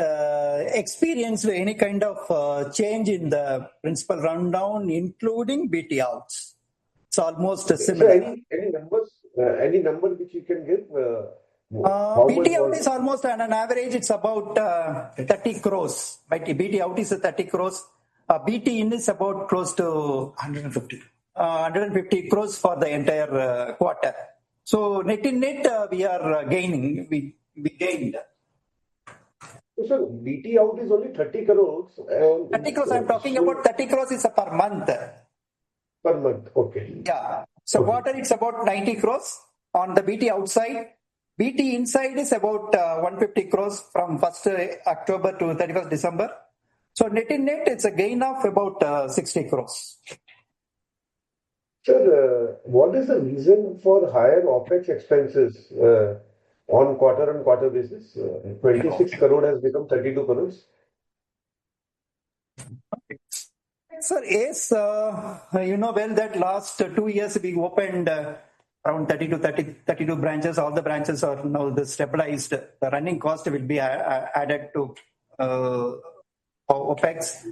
experienced any kind of change in the principal rundown, including BT outs. It's almost similar. So any numbers? Any number which you can give? BT out is almost on an average. It's about 30 crores. BT out is 30 crores. BT in is about close to 150 crores for the entire quarter. So net in net, we are gaining. We gained. So BT out is only 30 crores. 30 crores. I'm talking about 30 crores is per month. Per month, okay. Yeah. So quarter it's about 90 crores on the BT outside. BT inside is about 150 crores from 1st October to 31st December. So net in net, it's a gain of about 60 crores. Sir, what is the reason for higher OPEX expenses on quarter basis? 26 crore has become 32 crores. Sir, yes, you know well that last 2 years we opened around 32 branches. All the branches are now stabilized. The running cost will be added to OPEX.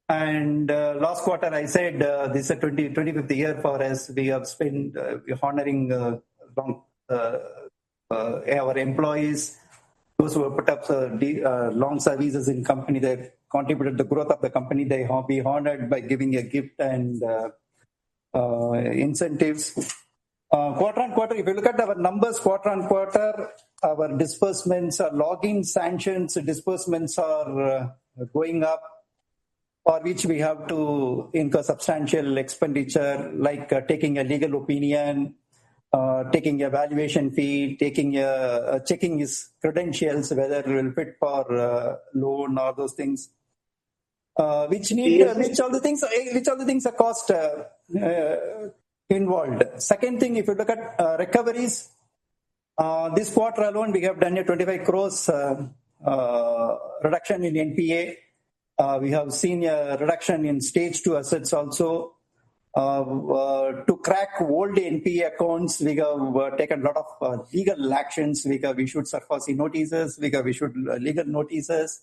And last quarter, I said this is a 25th year for us. We have spent honoring our employees, those who have put up long services in company. They contributed to the growth of the company. They have been honored by giving a gift and incentives. Quarter on quarter, if you look at our numbers, quarter on quarter, our disbursements, login sanctions, disbursements are going up, for which we have to incur substantial expenditure, like taking a legal opinion, taking a valuation fee, checking his credentials, whether he will fit for loan or those things, which all the things are cost involved. Second thing, if you look at recoveries, this quarter alone we have done a 25 crores reduction in NPA. We have seen a reduction in stage 2 assets also. To crack old NPA accounts, we have taken a lot of legal actions. We have issued SARFAESI notices, we have issued legal notices.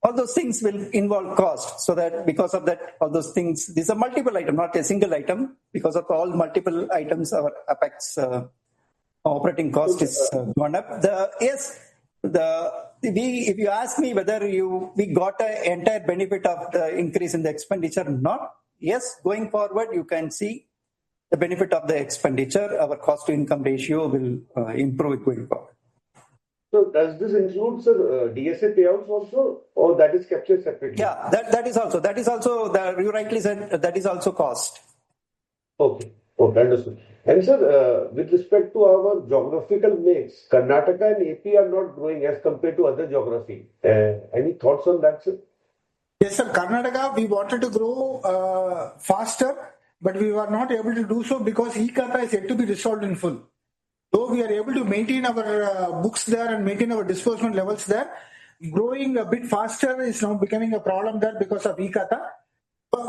All those things will involve cost. So that because of that, all those things, these are multiple items, not a single item. Because of all multiple items, our Apex operating cost is gone up. If you ask me whether we got an entire benefit of the increase in the expenditure, not. Yes, going forward, you can see the benefit of the expenditure. Our cost to income ratio will improve going forward. So does this include, sir, DSA payouts also, or that is captured separately? Yeah, that is also, you rightly said, that is also cost. Okay, understood. And sir, with respect to our geographical mix, Karnataka and AP are not growing as compared to other geography. Any thoughts on that, sir? Yes, sir. Karnataka, we wanted to grow faster, but we were not able to do so because e-Khata is yet to be resolved in full. Though we are able to maintain our books there and maintain our disbursement levels there, growing a bit faster is now becoming a problem there because of e-Khata.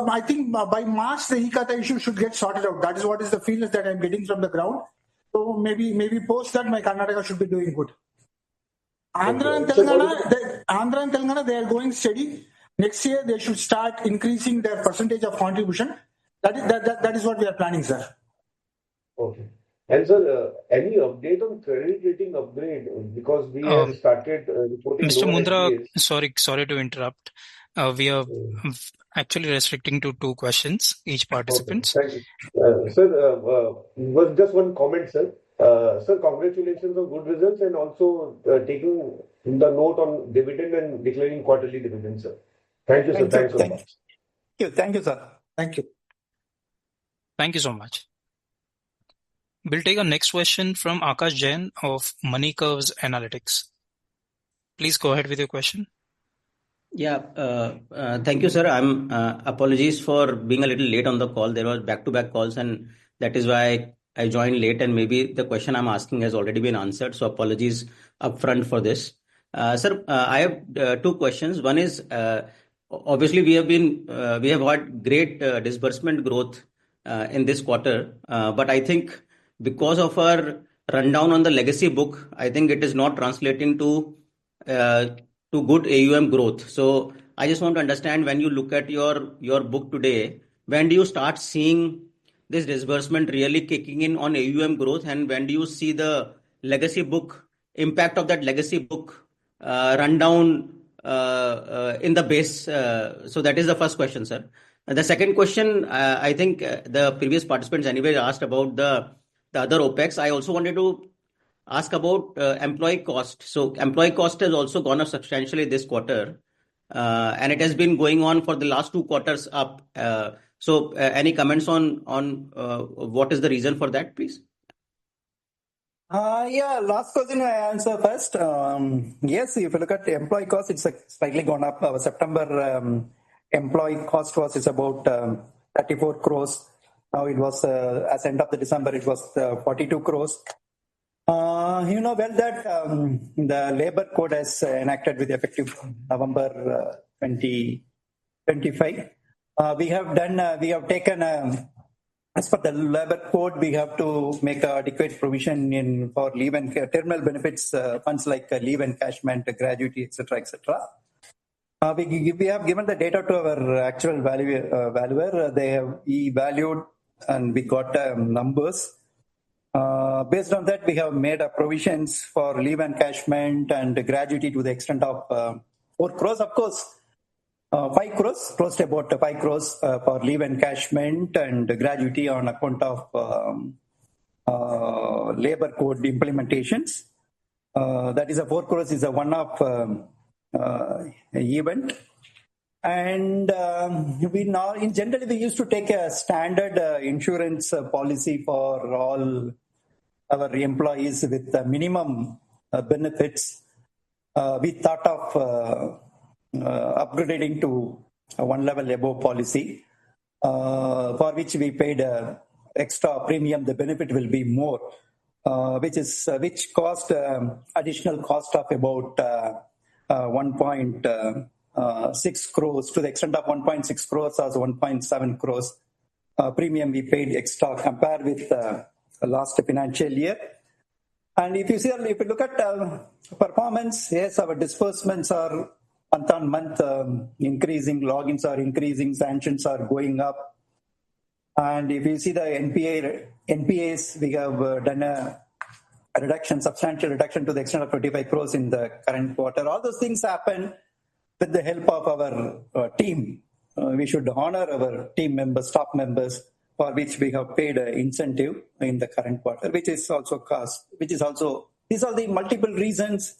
I think by March, the e-Khata issue should get sorted out. That is what is the feelings that I'm getting from the ground. So maybe post that, my Karnataka should be doing good. Andhra and Telangana, they are going steady. Next year, they should start increasing their percentage of contribution. That is what we are planning, sir. Okay. And sir, any update on credit rating upgrade? Because we have started reporting Mr. Mundra, SBAs. sorry to interrupt. We are actually restricting to 2 questions each participant. Okay, thank you. Sir, just one comment, sir. Sir, congratulations on good results and also taking the note on dividend and declaring quarterly dividend, sir. Thank you, sir. Thanks so much. Thank you, sir. Thank you. Thank you so much. We'll take our next question from Akash Jain of Money Curves Analytics. Please go ahead with your question. Yeah, thank you, sir. I'm apologies for being a little late on the call. There was back-to-back calls, and that is why I joined late. And maybe the question I'm asking has already been answered. So apologies upfront for this, sir. I have 2 questions. One is obviously we have had great disbursement growth in this quarter, but I think because of our rundown on the legacy book, I think it is not translating to good AUM growth. So I just want to understand, when you look at your book today, when do you start seeing this disbursement really kicking in on AUM growth, and when do you see the legacy book impact of that legacy book rundown in the base? So that is the first question, sir. The second question, I think the previous participants anyway asked about the other OPEX. I also wanted to ask about employee cost. So employee cost has also gone up substantially this quarter, and it has been going on for the last 2 quarters up. So any comments on what is the reason for that, please? Last question I answer first. Yes, if you look at the employee cost, it's slightly gone up. Our September employee cost was about 34 crores. Now it was, as end of the December, it was 42 crores. You know well that the labor code has enacted with effective November 2025. We have taken, as per the labor code, we have to make adequate provision for leave and terminal benefits funds like leave encashment, gratuity, etc., etc. We have given the data to our actual valuer. They have valued and we got numbers. Based on that, we have made provisions for leave encashment and gratuity to the extent of 4 crores. Of course, 5 crores, close to about 5 crores for leave encashment and gratuity on account of labor code implementations. That is a 4 crores is a one-off event. And in general, we used to take a standard insurance policy for all our employees with minimum benefits. We thought of upgrading to a one level above policy, for which we paid extra premium. The benefit will be more, which cost additional cost of about 1.6 crores to the extent of 1.6 crores as 1.7 crores premium we paid extra compared with last financial year. And if you look at performance, yes, our disbursements are month on month increasing, logins are increasing, sanctions are going up. And if you see the NPAs, we have done a substantial reduction to the extent of 25 crores in the current quarter. All those things happen with the help of our team. We should honor our team members, staff members, for which we have paid incentive in the current quarter, which is also cost, these are the multiple reasons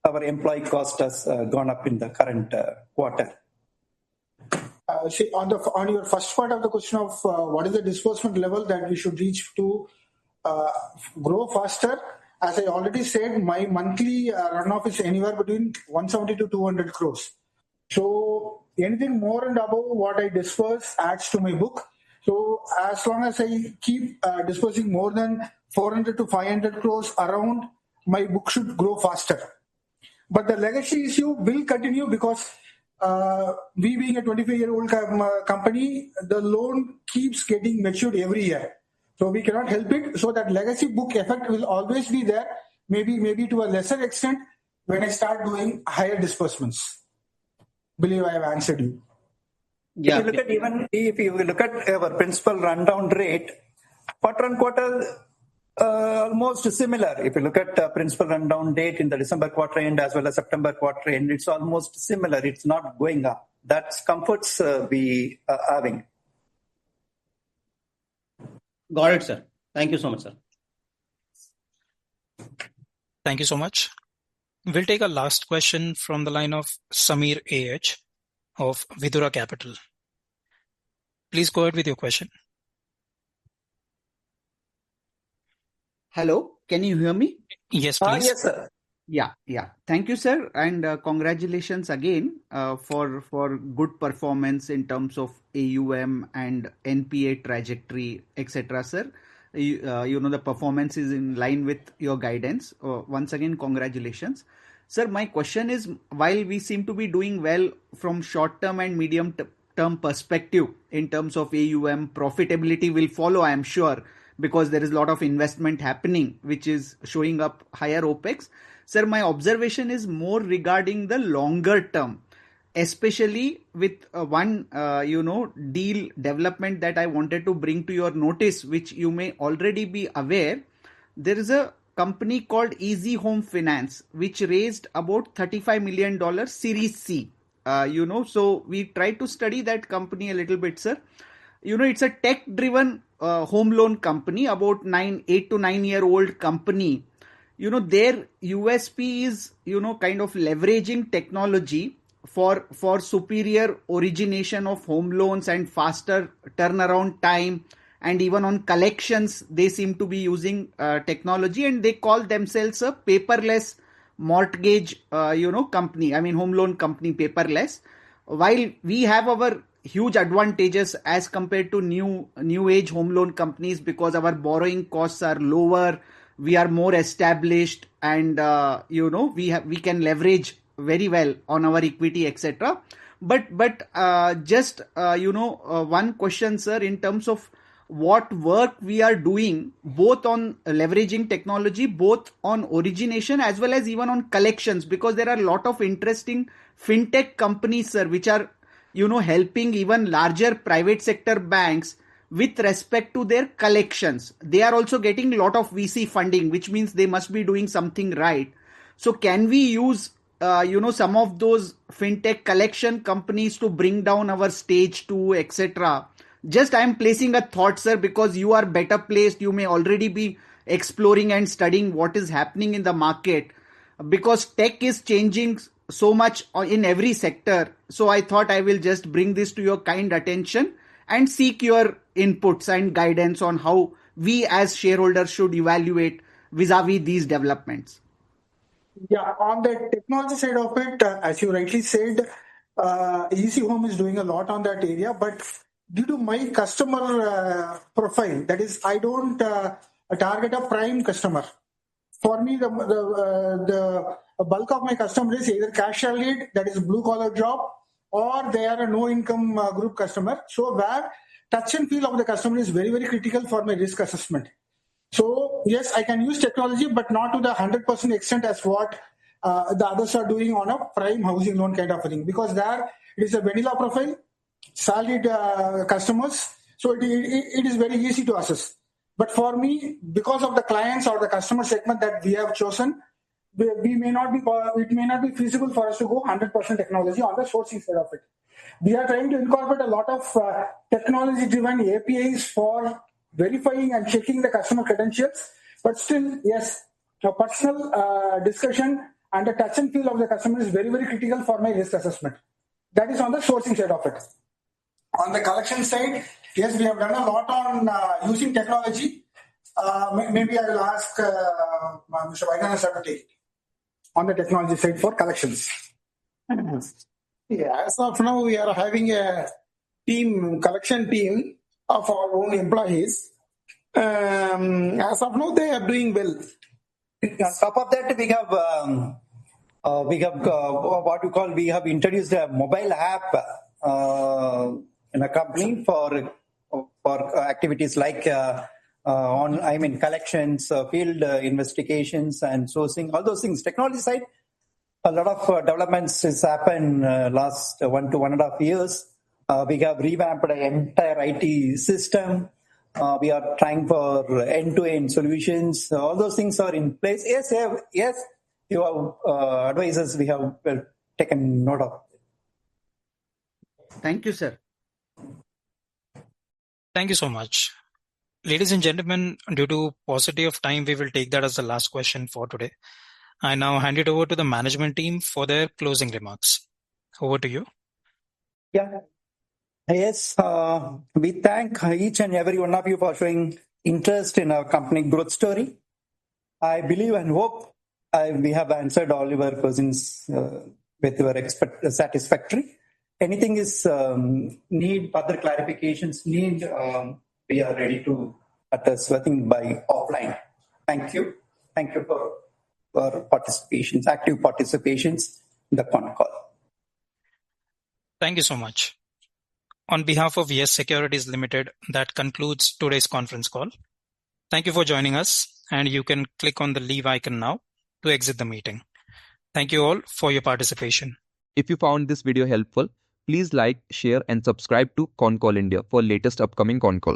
our employee cost has gone up in the current quarter. On your first part of the question of what is the disbursement level that we should reach to grow faster, as I already said, my monthly runoff is anywhere between 170 to 200 crores. So anything more and above what I disperse adds to my book. So as long as I keep dispersing more than 400 to 500 crores around, my book should grow faster. But the legacy issue will continue because we being a 25-year-old company, the loan keeps getting matured every year. So we cannot help it. So that legacy book effect will always be there, maybe to a lesser extent when I start doing higher disbursements. Believe I have answered you. Yeah. If you look at our principal rundown rate, quarter on quarter, almost similar. If you look at principal rundown date in the December quarter end as well as September quarter end, it's almost similar. It's not going up. That's comforts we are having. Got it, sir. Thank you so much, sir. Thank you so much. We'll take a last question from the line of Samir A.H. of Vidura Capital. Please go ahead with your question. Hello, can you hear me? Yes, please. Yes, sir. Yeah. Thank you, sir, and congratulations again for good performance in terms of AUM and NPA trajectory, etc., sir. The performance is in line with your guidance. Once again, congratulations. Sir, my question is, while we seem to be doing well from short-term and medium-term perspective in terms of AUM, profitability will follow, I am sure, because there is a lot of investment happening, which is showing up higher OPEX. Sir, my observation is more regarding the longer term, especially with one, deal development that I wanted to bring to your notice, which you may already be aware. There is a company called Easy Home Finance, which raised about $35 million Series C. So we tried to study that company a little bit, sir. It's a tech-driven home loan company, about 8 to 9 year old company. Their USP is, kind of leveraging technology for superior origination of home loans and faster turnaround time. And even on collections, they seem to be using technology, and they call themselves a paperless mortgage, company. I mean, home loan company, paperless. While we have our huge advantages as compared to new age home loan companies because our borrowing costs are lower, we are more established, and we can leverage very well on our equity, etc. But just one question, sir, in terms of what work we are doing both on leveraging technology, both on origination as well as even on collections, because there are a lot of interesting fintech companies, sir, which are helping even larger private sector banks with respect to their collections. They are also getting a lot of VC funding, which means they must be doing something right. So can we use some of those fintech collection companies to bring down our stage 2, etc.? Just I am placing a thought, sir, because you are better placed. You may already be exploring and studying what is happening in the market, because tech is changing so much in every sector. So I thought I will just bring this to your kind attention and seek your inputs and guidance on how we as shareholders should evaluate vis-a-vis these developments. Yeah, on the technology side of it, as you rightly said, EC Home is doing a lot on that area, but due to my customer profile, that is, I don't target a prime customer. For me, the bulk of my customer is either cash salaried, that is blue collar job, or they are a no income group customer. So where touch and feel of the customer is very, very critical for my risk assessment. So yes, I can use technology, but not to the 100% extent as what the others are doing on a prime housing loan kind of a thing, because there it is a vanilla profile, salaried customers, so it is very easy to assess. But for me, because of the clients or the customer segment that we have chosen, it may not be feasible for us to go 100% technology on the sourcing side of it. We are trying to incorporate a lot of technology-driven APIs for verifying and checking the customer credentials. But still, yes, a personal discussion and the touch and feel of the customer is very, very critical for my risk assessment. That is on the sourcing side of it. On the collection side, yes, we have done a lot on using technology. Maybe I will ask Mr. Vaidyanathan sir to take it on the technology side for collections. Yeah, as of now, we are having a collection team of our own employees. As of now, they are doing well. On top of that, we have introduced a mobile app in a company for activities like collections, field investigations, and sourcing, all those things. Technology side, a lot of developments has happened last 1 to 1.5 years. We have revamped the entire IT system. We are trying for end-to-end solutions. All those things are in place. Yes, your advisors, we have taken note of. Thank you, sir. Thank you so much. Ladies and gentlemen, due to paucity of time, we will take that as the last question for today. I now hand it over to the management team for their closing remarks. Over to you. Yeah. Yes, we thank each and every one of you for showing interest in our company growth story. I believe and hope we have answered all your questions with your satisfactory. Anything is need further clarifications, we are ready to address everything by offline. Thank you. Thank you for active participations in the Concall. Thank you so much. On behalf of Yes Securities Limited, that concludes today's conference call. Thank you for joining us, and you can click on the leave icon now to exit the meeting. Thank you all for your participation. If you found this video helpful, please like, share and subscribe to Concall India for latest upcoming Concall.